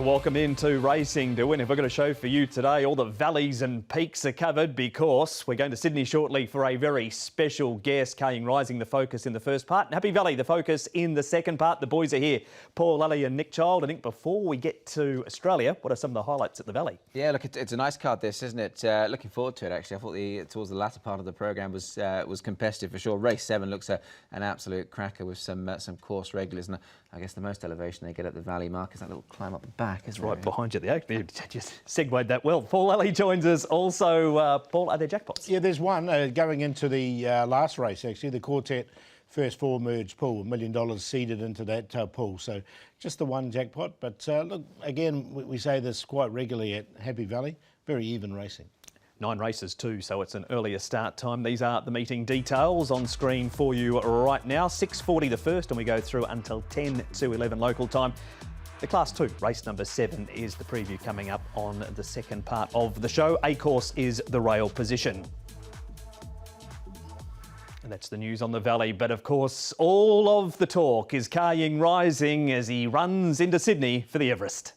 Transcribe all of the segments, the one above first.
welcome into Racing to Win. If we've got a show for you today, all the valleys and peaks are covered because we're going to Sydney shortly for a very special guest. Ka Ying Rising, the focus in the first part, and Happy Valley, the focus in the second part. The boys are here, Paul, Ali and Nick Child. I think before we get to Australia, what are some of the highlights at the Valley? Yeah, look, it's a nice card this, isn't it? Looking forward to it, actually. I thought towards the latter part of the programme was competitive for sure. Race 7 looks an absolute cracker with some course regulars, and I guess the most elevation they get at the Valley mark is that little climb up the back. It's right behind you at the oak. Just segued that well. Paul Ali joins us also. Paul, are there jackpots? Yeah, there's one going into the last race, actually. The Quartet first four merged pool, $1 million seeded into that pool. So just the one jackpot. But look, again, we say this quite regularly at Happy Valley. Very even racing. 9 races too, so it's an earlier start time. These are the meeting details on screen for you right now. 6:40 the first, and we go through until 10 to 11 local time. The Class 2, race number 7, is the preview coming up on the second part of the show. A course is the rail position. And that's the news on the Valley. But of course, all of the talk is Ka Ying Rising as he runs into Sydney for the Everest.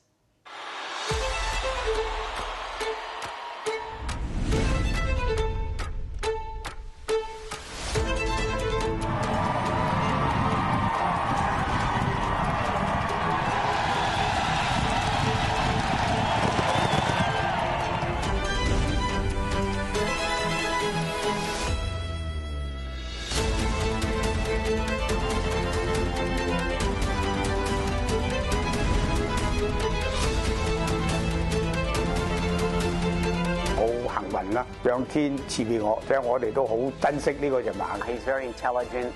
He's very intelligent.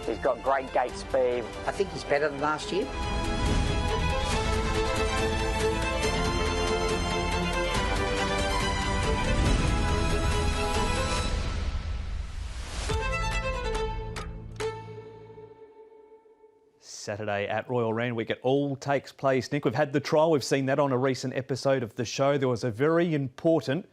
He's got great gate speed. I think he's better than last year. Saturday at Royal Randwick, it all takes place. Nick, we've had the trial. We've seen that on a recent episode of the show. There was a very important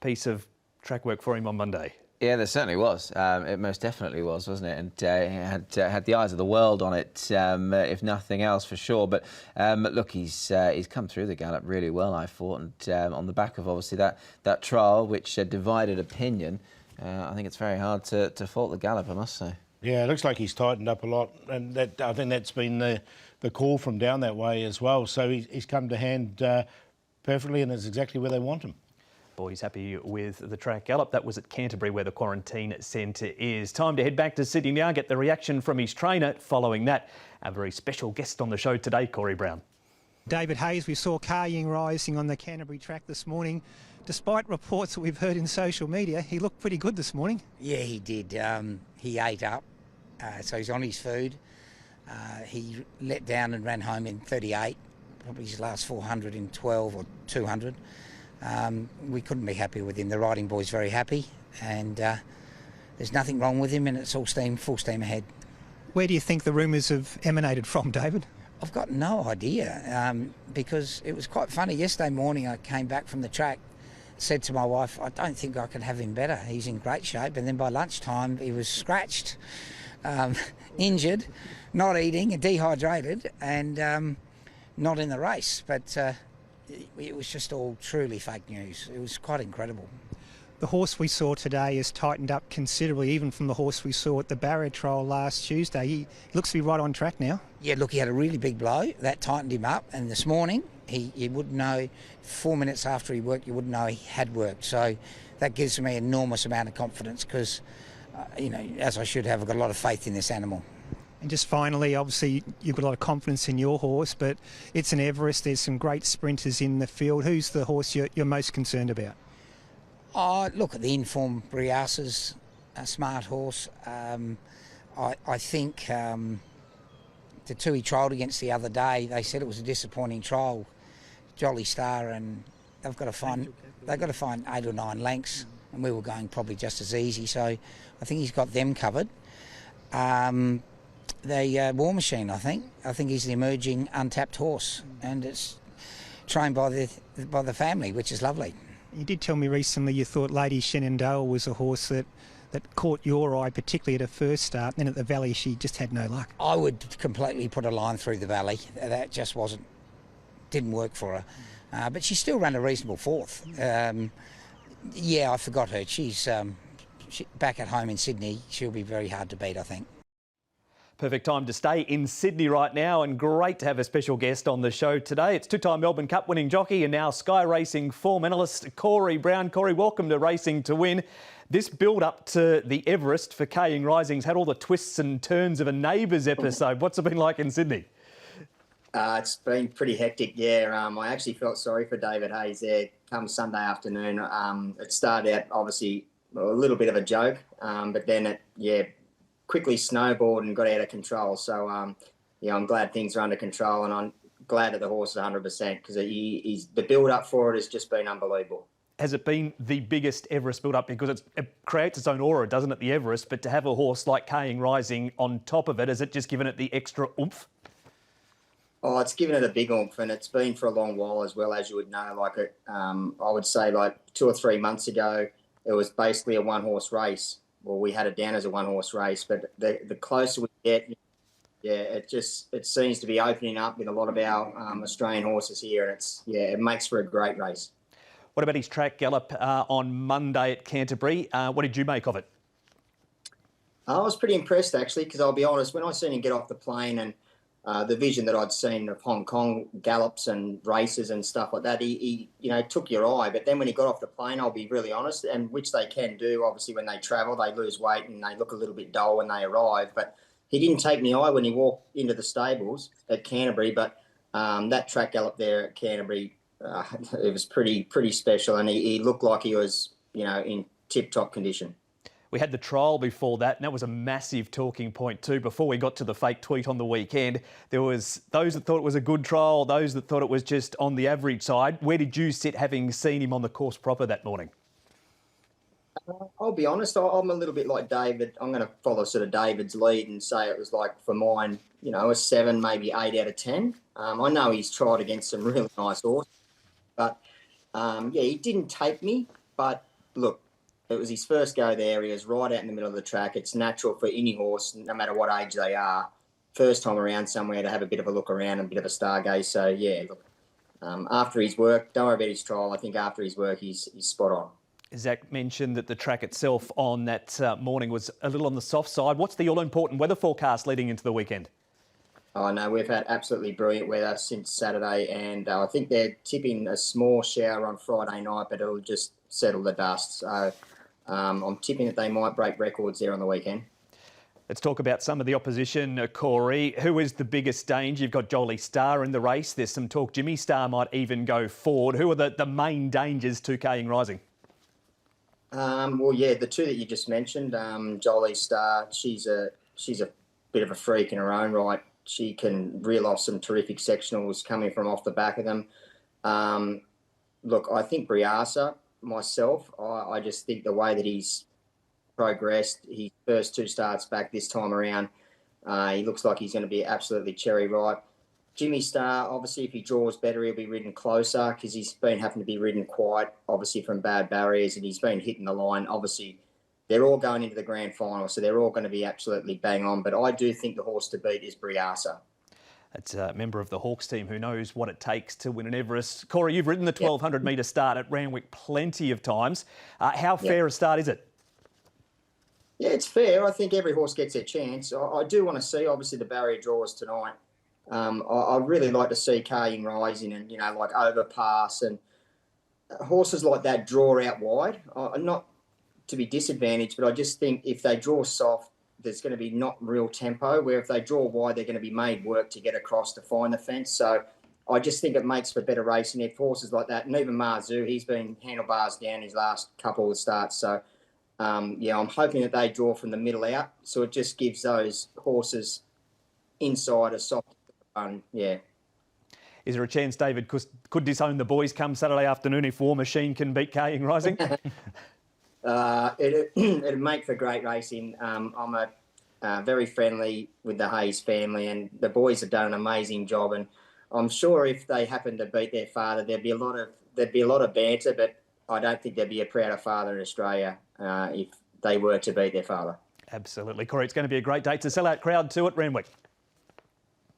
piece of track work for him on Monday. Yeah, there certainly was. It most definitely was, wasn't it? And he had the eyes of the world on it, if nothing else, for sure. But look, he's come through the gallop really well, I thought. And on the back of obviously that trial, which divided opinion, I think it's very hard to fault the gallop, I must say. Yeah, it looks like he's tightened up a lot, and I think that's been the call from down that way as well. So he's come to hand perfectly, and is exactly where they want him. Boys happy with the track gallop. That was at Canterbury, where the quarantine centre is. Time to head back to Sydney now, get the reaction from his trainer. Following that, a very special guest on the show today, Cory Brown. David Hayes, we saw Ka Ying Rising on the Canterbury track this morning. Despite reports that we've heard in social media, he looked pretty good this morning. Yeah, he did. He ate up, so he's on his food. He let down and ran home in 38, probably his last 400 in 12 or 200. We couldn't be happy with him. The riding boy's very happy, and there's nothing wrong with him, and it's all full steam ahead. Where do you think the rumours have emanated from, David? I've got no idea, because it was quite funny. Yesterday morning I came back from the track, said to my wife, I don't think I can have him better. He's in great shape. And then by lunchtime he was scratched, injured, not eating, dehydrated, and not in the race. But it was just all truly fake news. It was quite incredible. The horse we saw today has tightened up considerably, even from the horse we saw at the barrier trial last Tuesday. He looks to be right on track now. Yeah, look, he had a really big blow. That tightened him up. And this morning, he wouldn't know, 4 minutes after he worked, you wouldn't know he had worked. So that gives me an enormous amount of confidence because, as I should have, I've got a lot of faith in this animal. And just finally, obviously, you've got a lot of confidence in your horse, but it's an Everest. There's some great sprinters in the field. Who's the horse you're most concerned about? Look, at the informed Briassa's a smart horse. I think the two he trialled against the other day, they said it was a disappointing trial. Jolly Star, and they've got to find 8 or 9 lengths, and we were going probably just as easy. So I think he's got them covered. The War Machine, I think he's the emerging untapped horse, and it's trained by the family, which is lovely. You did tell me recently you thought Lady Shenandoah was a horse that caught your eye, particularly at her first start, and then at the Valley she just had no luck. I would completely put a line through the Valley. That just wasn't didn't work for her. But she still ran a reasonable fourth. Yeah, I forgot her. She's back at home in Sydney. She'll be very hard to beat, I think. Perfect time to stay in Sydney right now, and great to have a special guest on the show today. It's two-time Melbourne Cup winning jockey and now Sky Racing form analyst Cory Brown. Cory, welcome to Racing to Win. This build-up to the Everest for Ka Ying Rising's had all the twists and turns of a Neighbours episode. What's it been like in Sydney? It's been pretty hectic, yeah. I actually felt sorry for David Hayes there come Sunday afternoon. It started out, obviously, a little bit of a joke, but then it, quickly snowballed and got out of control. So, I'm glad things are under control, and I'm glad that the horse is 100% because the build-up for it has just been unbelievable. Has it been the biggest Everest build-up? Because it creates its own aura, doesn't it, the Everest? But to have a horse like Ka Ying Rising on top of it, has it just given it the extra oomph? Oh, it's given it a big oomph, and it's been for a long while as well, as you would know. I would say 2 or 3 months ago, it was basically a one-horse race. Well, we had it down as a one-horse race, but the closer we get, it seems to be opening up with a lot of our Australian horses here, and it makes for a great race. What about his track gallop on Monday at Canterbury? What did you make of it? I was pretty impressed, actually, because I'll be honest, when I seen him get off the plane and the vision that I'd seen of Hong Kong gallops and races and stuff like that, he took your eye. But then when he got off the plane, I'll be really honest, and which they can do, obviously, when they travel, they lose weight and they look a little bit dull when they arrive. But he didn't take my eye when he walked into the stables at Canterbury. But that track gallop there at Canterbury, it was pretty special, and he looked like he was, in tip-top condition. We had the trial before that, and that was a massive talking point too. Before we got to the fake tweet on the weekend, there was those that thought it was a good trial, those that thought it was just on the average side. Where did you sit, having seen him on the course proper that morning? I'll be honest, I'm a little bit like David. I'm going to follow sort of David's lead and say it was for mine, a 7, maybe 8 out of 10. I know he's tried against some really nice horses, but he didn't take me. But look, it was his first go there. He was right out in the middle of the track. It's natural for any horse, no matter what age they are, first time around somewhere, to have a bit of a look around and a bit of a stargaze. So, look, after his work, don't worry about his trial. I think after his work, he's spot on. Zach mentioned that the track itself on that morning was a little on the soft side. What's the all-important weather forecast leading into the weekend? Oh, no, we've had absolutely brilliant weather since Saturday, and I think they're tipping a small shower on Friday night, but it'll just settle the dust. So I'm tipping that they might break records there on the weekend. Let's talk about some of the opposition, Cory. Who is the biggest danger? You've got Jolie Star in the race. There's some talk Jimmy Star might even go forward. Who are the main dangers to Ka Ying Rising? The two that you just mentioned, Jolie Star, she's a bit of a freak in her own right. She can reel off some terrific sectionals coming from off the back of them. Look, I think Briasa, myself, I just think the way that he's progressed, his first 2 starts back this time around, he looks like he's going to be absolutely cherry ripe. Jimmy Star, obviously, if he draws better, he'll be ridden closer because he's been having to be ridden quiet, obviously, from bad barriers, and he's been hitting the line. Obviously, they're all going into the grand final, so they're all going to be absolutely bang on. But I do think the horse to beat is Briasa. That's a member of the Hawks team who knows what it takes to win an Everest. Cory, you've ridden the 1,200 metre start at Randwick plenty of times. How fair a start is it? Yeah, it's fair. I think every horse gets their chance. I do want to see, obviously, the barrier draws tonight. I'd really like to see Ka Ying Rising and, Overpass and horses like that draw out wide. Not to be disadvantaged, but I just think if they draw soft, there's going to be not real tempo, where if they draw wide, they're going to be made work to get across to find the fence. So I just think it makes for better racing if horses like that. And even Marzu, he's been handlebars down his last couple of starts. So, I'm hoping that they draw from the middle out. So it just gives those horses inside a soft run, Is there a chance David could disown the boys come Saturday afternoon if War Machine can beat Ka Ying Rising? It'd make for great racing. I'm very friendly with the Hayes family, and the boys have done an amazing job. And I'm sure if they happen to beat their father, there'd be a lot of banter. But I don't think there'd be a prouder father in Australia if they were to beat their father. Absolutely, Cory. It's going to be a great day. It's a sellout crowd too at Randwick.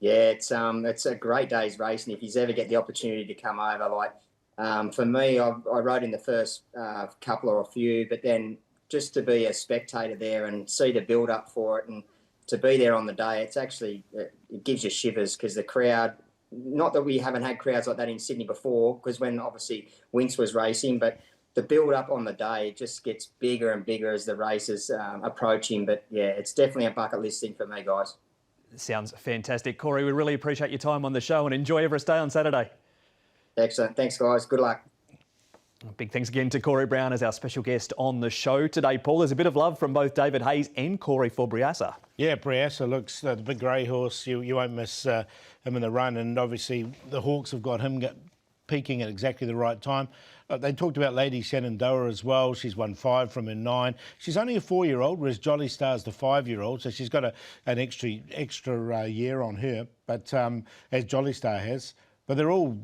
Yeah, it's a great day's racing if you ever get the opportunity to come over. Like for me, I rode in the first couple or a few, but then just to be a spectator there and see the build up for it and to be there on the day, it gives you shivers because the crowd. Not that we haven't had crowds like that in Sydney before, because when obviously Winks was racing, but the build up on the day just gets bigger and bigger as the races approach him. But yeah, it's definitely a bucket list thing for me, guys. Sounds fantastic. Cory, we really appreciate your time on the show and enjoy Everest Day on Saturday. Excellent. Thanks, guys. Good luck. Big thanks again to Cory Brown as our special guest on the show today, Paul. There's a bit of love from both David Hayes and Cory for Briassa. Yeah, Briassa looks the big grey horse. You won't miss him in the run, and obviously the Hawks have got him peaking at exactly the right time. They talked about Lady Shenandoah as well. She's won 5 from her 9. She's only a 4-year-old, whereas Jolly Star's the 5-year-old, so she's got an extra year on her. But as Jolly Star has, but they're all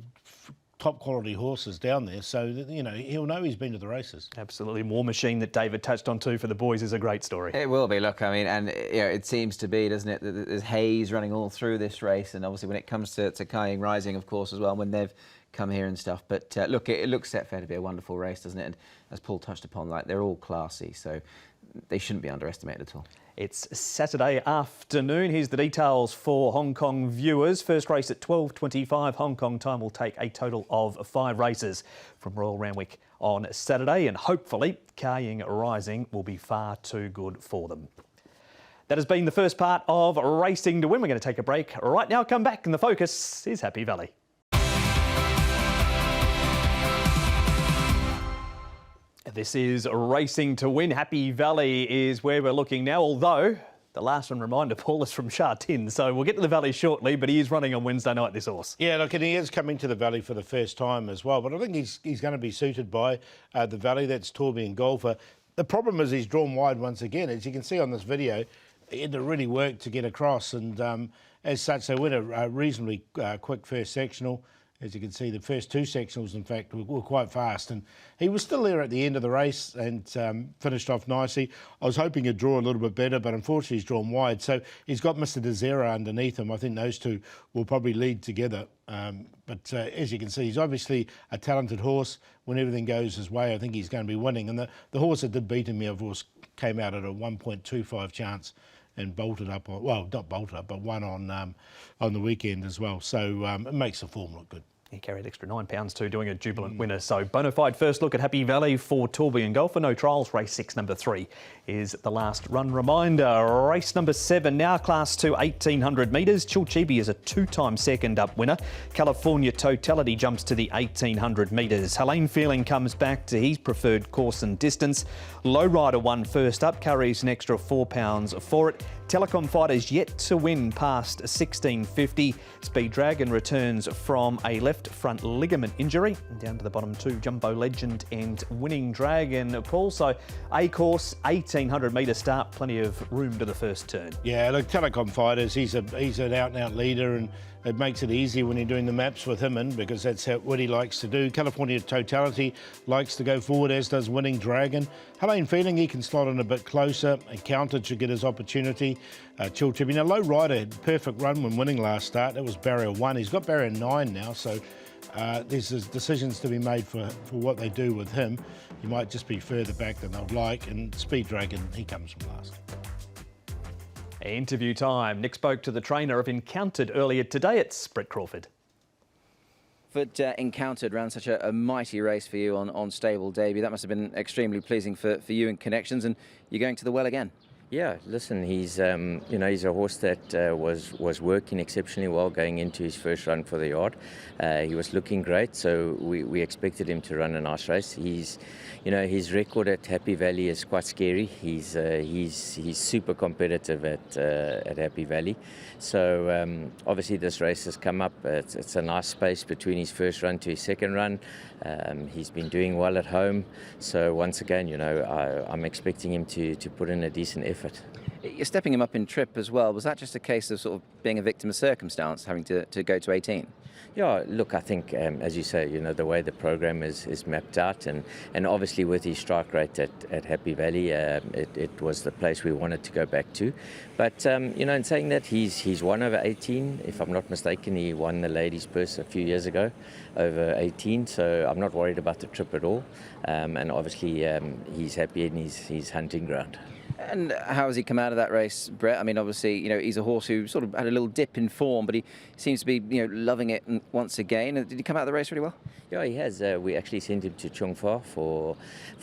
top quality horses down there, so you know he'll know he's been to the races. Absolutely. War Machine that David touched on too for the boys is a great story. It will be. Look, I mean, and you know, it seems to be, doesn't it? There's haze running all through this race, and obviously when it comes to Ka Ying Rising, of course, as well, when they've come here and stuff. But look, it looks set fair to be a wonderful race, doesn't it? And as Paul touched upon, like they're all classy, so they shouldn't be underestimated at all. It's Saturday afternoon. Here's the details for Hong Kong viewers. First race at 12:25 Hong Kong time will take a total of 5 races from Royal Randwick on Saturday, and hopefully Ka Ying Rising will be far too good for them. That has been the first part of Racing to Win. We're going to take a break right now. Come back, and the focus is Happy Valley. This is Racing to Win. Happy Valley is where we're looking now, although the last one reminder, Paul, is from Sha Tin. So we'll get to the Valley shortly, but he is running on Wednesday night, this horse. Yeah, look, and he is coming to the Valley for the first time as well, but I think he's going to be suited by the Valley. That's Tourbillon Golfer. The problem is he's drawn wide once again. As you can see on this video, he had to really work to get across, and as such, they went a reasonably quick first sectional. As you can see, the first 2 sectionals, in fact, were quite fast. And he was still there at the end of the race and finished off nicely. I was hoping he'd draw a little bit better, but unfortunately he's drawn wide. So he's got Mr. Desera underneath him. I think those two will probably lead together. But as you can see, he's obviously a talented horse. When everything goes his way, I think he's going to be winning. And the horse that did beat him, of course, came out at a 1.25 chance and bolted up, well, not bolted up, but won on the weekend as well. So it makes the form look good. He carried extra £9 too, doing a jubilant winner. So bona fide first look at Happy Valley for Tourbillon Golfer. No trials. Race 6, number 3 is the last run reminder. Race number 7, now class to 1,800 metres. Chilchibi is a 2-time second up winner. California Totality jumps to the 1,800 metres. Helene Feeling comes back to his preferred course and distance. Lowrider won first up, carries an extra £4 for it. Telecom Fighters yet to win past 1650. Speed Dragon returns from a left front ligament injury. Down to the bottom 2, Jumbo Legend and Winning Dragon, Paul. So A course, 1,800 metre start, plenty of room to the first turn. Yeah, look, Telecom Fighters, he's an out-and-out leader, and it makes it easy when you're doing the maps with him in, because that's what he likes to do. California Totality likes to go forward, as does Winning Dragon. Helene Feeling, he can slot in a bit closer. Encountered should get his opportunity. Chilchibi, now Low Rider had perfect run when winning last start. That was barrier 1. He's got barrier 9 now, so there's decisions to be made for what they do with him. He might just be further back than they'd like, and Speed Dragon, he comes from last. Interview time. Nick spoke to the trainer of Encountered earlier today. It's Brett Crawford. But Encountered ran such a mighty race for you on stable debut. That must have been extremely pleasing for you and Connections, and you're going to the well again. Yeah, listen, he's he's a horse that was working exceptionally well going into his first run for the yard. He was looking great, so we expected him to run a nice race. His record at Happy Valley is quite scary. He's super competitive at Happy Valley. So obviously this race has come up. It's a nice space between his first run to his second run. He's been doing well at home. So once again, I'm expecting him to put in a decent effort. You're stepping him up in trip as well. Was that just a case of sort of being a victim of circumstance, having to go to 18? Yeah, look, I think, as you say, the way the program is mapped out, and obviously with his strike rate at Happy Valley, it was the place we wanted to go back to. But, in saying that, he's won over 18. If I'm not mistaken, he won the ladies' purse a few years ago over 18, so I'm not worried about the trip at all. And obviously, he's happy in his hunting ground. And how has he come out of that race, Brett? I mean, obviously, he's a horse who sort of had a little dip in form, but he seems to be, loving it once again. Did he come out of the race really well? Yeah, he has. We actually sent him to Chung Fa for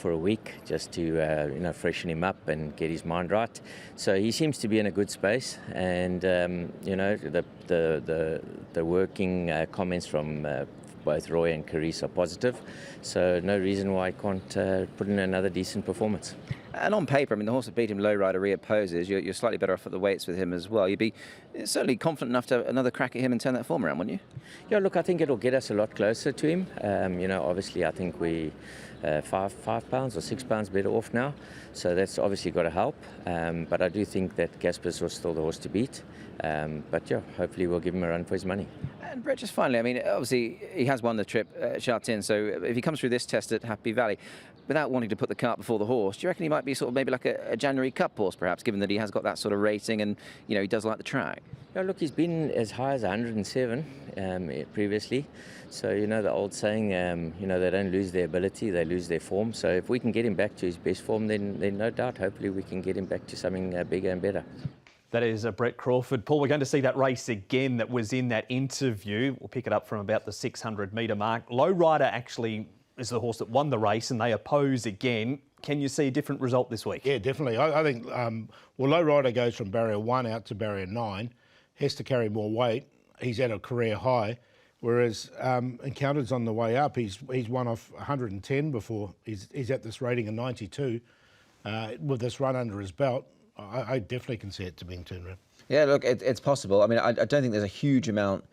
a week just to, freshen him up and get his mind right. So he seems to be in a good space, and the working comments from both Roy and Carice are positive. So no reason why I can't put in another decent performance. And on paper, I mean, the horse that beat him, Lowrider, reopposes. You're slightly better off at the weights with him as well. You'd be certainly confident enough to have another crack at him and turn that form around, wouldn't you? Yeah, look, I think it'll get us a lot closer to him. Obviously, I think we 5 pounds or 6 pounds better off now. So that's obviously got to help. But I do think that Gasper's was still the horse to beat. But yeah, hopefully we'll give him a run for his money. And Brett, just finally, I mean, obviously he has won the trip, Shartin, so if he comes through this test at Happy Valley, without wanting to put the cart before the horse, do you reckon he might be sort of maybe like a January Cup horse, perhaps, given that he has got that sort of rating and, he does like the track? Yeah, look, he's been as high as 107 previously. So, the old saying, they don't lose their ability, they lose their form. So if we can get him back to his best form, then no doubt, hopefully we can get him back to something bigger and better. That is Brett Crawford. Paul, we're going to see that race again that was in that interview. We'll pick it up from about the 600-metre mark. Lowrider actually is the horse that won the race, and they oppose again. Can you see a different result this week? Yeah, definitely. I think, Lowrider goes from barrier 1 out to barrier 9, has to carry more weight. He's at a career high, whereas Encountered's on the way up. He's won off 110 before. He's at this rating of 92 with this run under his belt. I definitely can see it to being turned around. Yeah, look, it's possible. I mean, I don't think there's a huge amount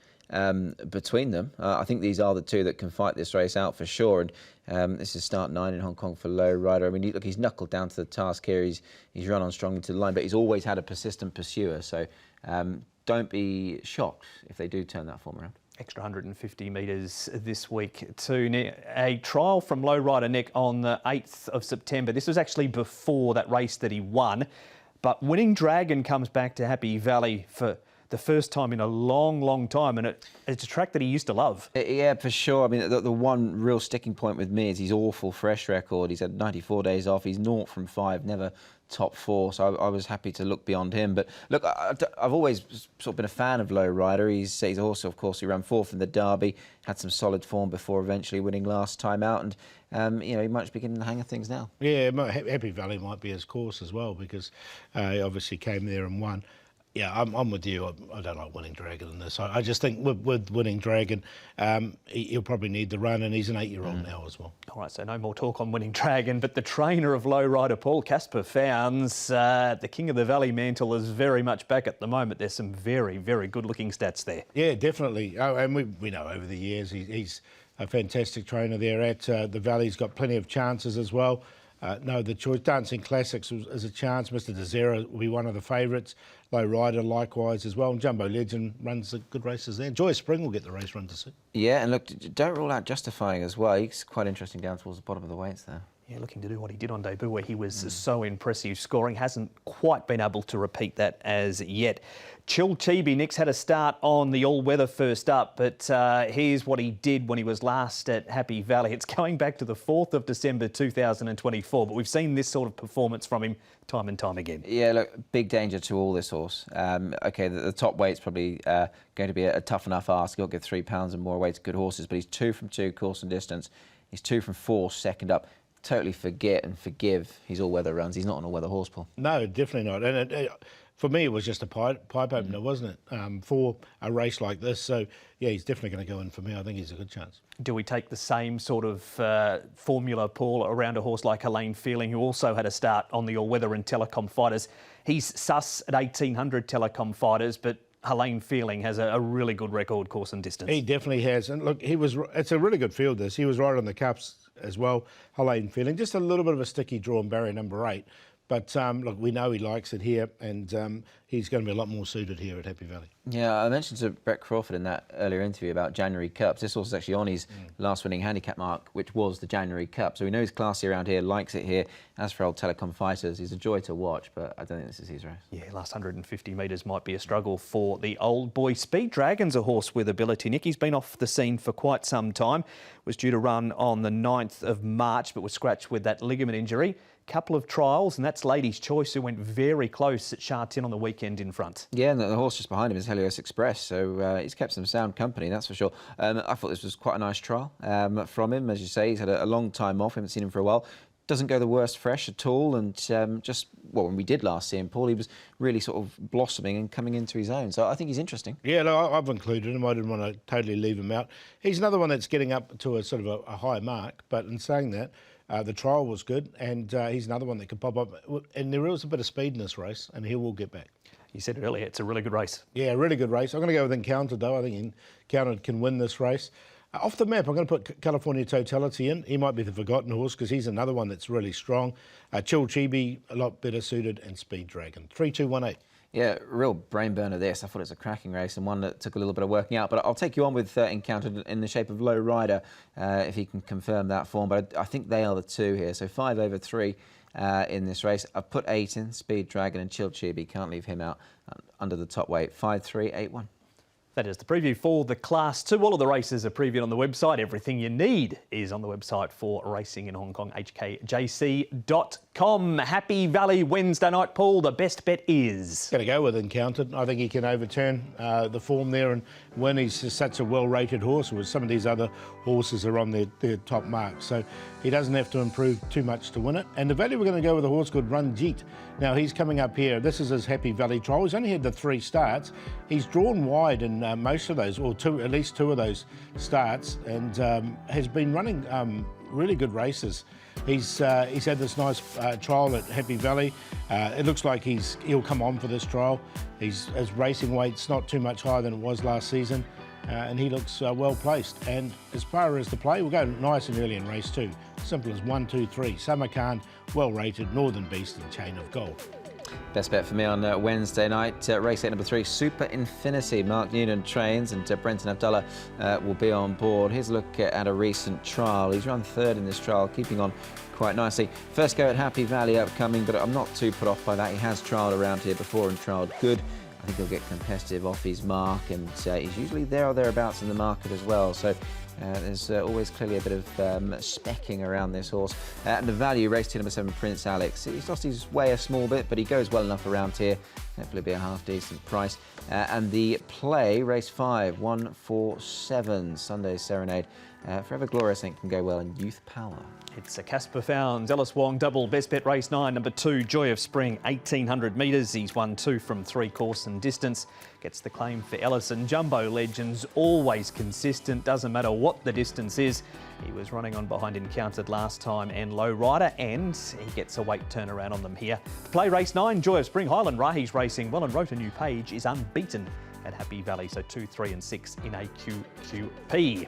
between them. I think these are the two that can fight this race out for sure. And this is start 9 in Hong Kong for Lowrider. I mean, look, he's knuckled down to the task here. He's run on strongly to the line, but he's always had a persistent pursuer. So don't be shocked if they do turn that form around. Extra 150 metres this week too. A trial from Lowrider Nick on the 8th of September. This was actually before that race that he won. But Winning Dragon comes back to Happy Valley for the first time in a long, long time, and it's a track that he used to love. Yeah, for sure. I mean, the one real sticking point with me is his awful fresh record. He's had 94 days off. He's 0 from 5, never top 4. So I was happy to look beyond him. But look, I've always sort of been a fan of Lowrider. He's also, of course, he ran 4th in the Derby, had some solid form before eventually winning last time out, and he might be getting the hang of things now. Yeah, Happy Valley might be his course as well, because he obviously came there and won. Yeah, I'm with you. I don't like Winning Dragon in this. I just think with Winning Dragon, he'll probably need the run, and he's an 8-year-old now as well. All right, so no more talk on Winning Dragon, but the trainer of Lowrider, Paul Casper, founds the King of the Valley mantle is very much back at the moment. There's some very, very good-looking stats there. Yeah, definitely. Oh, and we know over the years he's a fantastic trainer there at the Valley. He's got plenty of chances as well. The choice Dancing Classics is a chance. Mr. Desera will be one of the favourites. Lowrider likewise as well. And Jumbo Legend runs the good races there. Joy Spring will get the race run to see. Yeah, and look, don't rule out Justifying as well. He's quite interesting down towards the bottom of the weights there. Yeah, looking to do what he did on debut, where he was so impressive scoring. Hasn't quite been able to repeat that as yet. Chill Chibi, Nick's had a start on the all-weather first up, but here's what he did when he was last at Happy Valley. It's going back to the 4th of December 2024, but we've seen this sort of performance from him time and time again. Yeah, look, big danger to all this horse. OK, the top weight's probably going to be a tough enough ask. He'll give 3 pounds and more away to good horses, but he's 2 from 2 course and distance. He's 2 from 4 second up. Totally forget and forgive his all-weather runs. He's not an all-weather horse, Paul. No, definitely not. And for me, it was just a pipe opener, wasn't it, for a race like this? So, yeah, he's definitely going to go in for me. I think he's a good chance. Do we take the same sort of formula, Paul, around a horse like Helene Feeling, who also had a start on the all-weather in Telecom Fighters? He's sus at 1,800 Telecom Fighters, but Helene Feeling has a really good record course and distance. He definitely has. And look, it's a really good field, this. He was right on the cups as well, Helene Feeling. Just a little bit of a sticky draw in barrier number 8. But look, we know he likes it here, and he's going to be a lot more suited here at Happy Valley. Yeah, I mentioned to Brett Crawford in that earlier interview about January Cups. This horse is actually on his last winning handicap mark, which was the January Cup. So we know he's classy around here, likes it here. As for old Telecom Fighters, he's a joy to watch, but I don't think this is his race. Yeah, last 150 metres might be a struggle for the old boy. Speed Dragon's a horse with ability. Nick, he's been off the scene for quite some time. Was due to run on the 9th of March, but was scratched with that ligament injury. Couple of trials, and that's Lady's Choice, who went very close at Sha Tin on the weekend in front. Yeah, and the horse just behind him is Helios Express, so he's kept some sound company, that's for sure. I thought this was quite a nice trial from him. As you say, he's had a long time off, haven't seen him for a while. Doesn't go the worst fresh at all, and when we did last see him, Paul, he was really sort of blossoming and coming into his own. So I think he's interesting. Yeah, no, I've included him. I didn't want to totally leave him out. He's another one that's getting up to a sort of a high mark, but in saying that, the trial was good, and he's another one that could pop up. And there is a bit of speed in this race, and he will get back. You said earlier, it's a really good race. Yeah, really good race. I'm going to go with Encountered, though. I think Encountered can win this race. Off the map, I'm going to put California Totality in. He might be the forgotten horse because he's another one that's really strong. Chill Chibi, a lot better suited, and Speed Dragon. 3-2-1-8. Yeah, real brain burner this. I thought it was a cracking race and one that took a little bit of working out. But I'll take you on with Encountered in the shape of Low Rider, if he can confirm that form. But I think they are the two here. So 5 over 3 in this race. I've put 8 in, Speed Dragon and Chill Chibi. Can't leave hhim out under the top weight. 5-3-8-1. That is the preview for the Class 2. All of the races are previewed on the website. Everything you need is on the website for racing in Hong Kong, hkjc.com. Happy Valley Wednesday night, Paul. The best bet is? Going to go with Encountered. I think he can overturn the form there and win. He's just such a well-rated horse, whereas some of these other horses are on their top marks. So he doesn't have to improve too much to win it. And the value, we're going to go with a horse called Ranjit. Now, he's coming up here. This is his Happy Valley trial. He's only had the 3 starts. He's drawn wide in most of those, or at least 2 of those starts, and has been running really good races. He's had this nice trial at Happy Valley. It looks like he'll come on for this trial. His racing weight's not too much higher than it was last season, and he looks well placed. And as far as the play, we'll go nice and early in race 2. Simple as 1, 2, 3. Samarkand, well rated, Northern Beast and Chain of Gold. Best bet for me on Wednesday night, race 8 number 3, Super Infinity. Mark Noonan trains and Brenton Abdullah will be on board. Here's a look at a recent trial. He's run 3rd in this trial, keeping on quite nicely. First go at Happy Valley upcoming, but I'm not too put off by that. He has trialled around here before and trialled good. I think he'll get competitive off his mark, and he's usually there or thereabouts in the market as well. So there's always clearly a bit of specking around this horse. And the value, race 2 number 7, Prince Alex. He's lost his way a small bit, but he goes well enough around here. Hopefully be a half decent price. And the play, race 5, 1, 4, 7, Sunday Serenade. Forever Glorious, I think, can go well in Youth Power. It's a Casper Founds, Ellis Wong double, best bet race 9, number 2, Joy of Spring, 1,800 metres. He's won 2 from 3 course and distance. Gets the claim for Ellis, and Jumbo Legends, always consistent, doesn't matter what the distance is. He was running on behind Encountered last time and Low Rider, and he gets a weight turnaround on them here. Play race 9, Joy of Spring, Highland Rahi's racing well and wrote a new page, is unbeaten at Happy Valley, so 2, 3 and 6 in a QQP.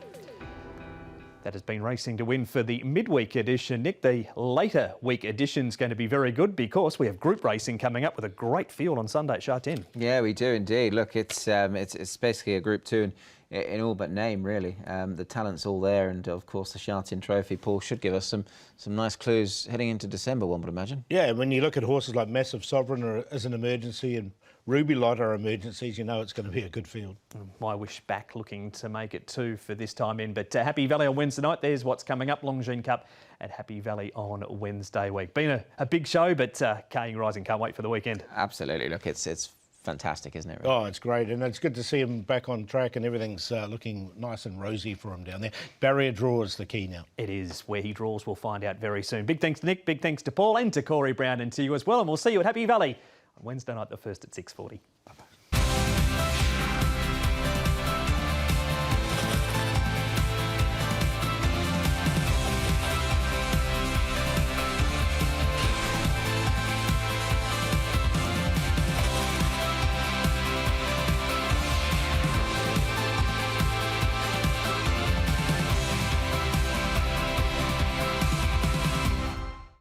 That has been racing to win for the midweek edition. Nick, the later week edition is going to be very good because we have group racing coming up with a great field on Sunday at Sha Tin. Yeah, we do indeed. Look, it's basically a Group 2 in all but name, really. The talent's all there, and of course the Sha Tin Trophy, Paul, should give us some nice clues heading into December, one would imagine. Yeah, when you look at horses like Massive Sovereign as an emergency and Ruby Light are emergencies, you know it's going to be a good field. My wish back looking to make it 2 for this time in. But Happy Valley on Wednesday night, there's what's coming up. Longines Cup at Happy Valley on Wednesday week. Been a big show, but Ka Ying Rising can't wait for the weekend. Absolutely. Look, it's fantastic, isn't it? Really? Oh, it's great, and it's good to see him back on track, and everything's looking nice and rosy for him down there. Barrier draw is the key now. It is. Where he draws, we'll find out very soon. Big thanks to Nick, big thanks to Paul and to Cory Brown, and to you as well, and we'll see you at Happy Valley on Wednesday night, the 1st at 6:40. Bye-bye.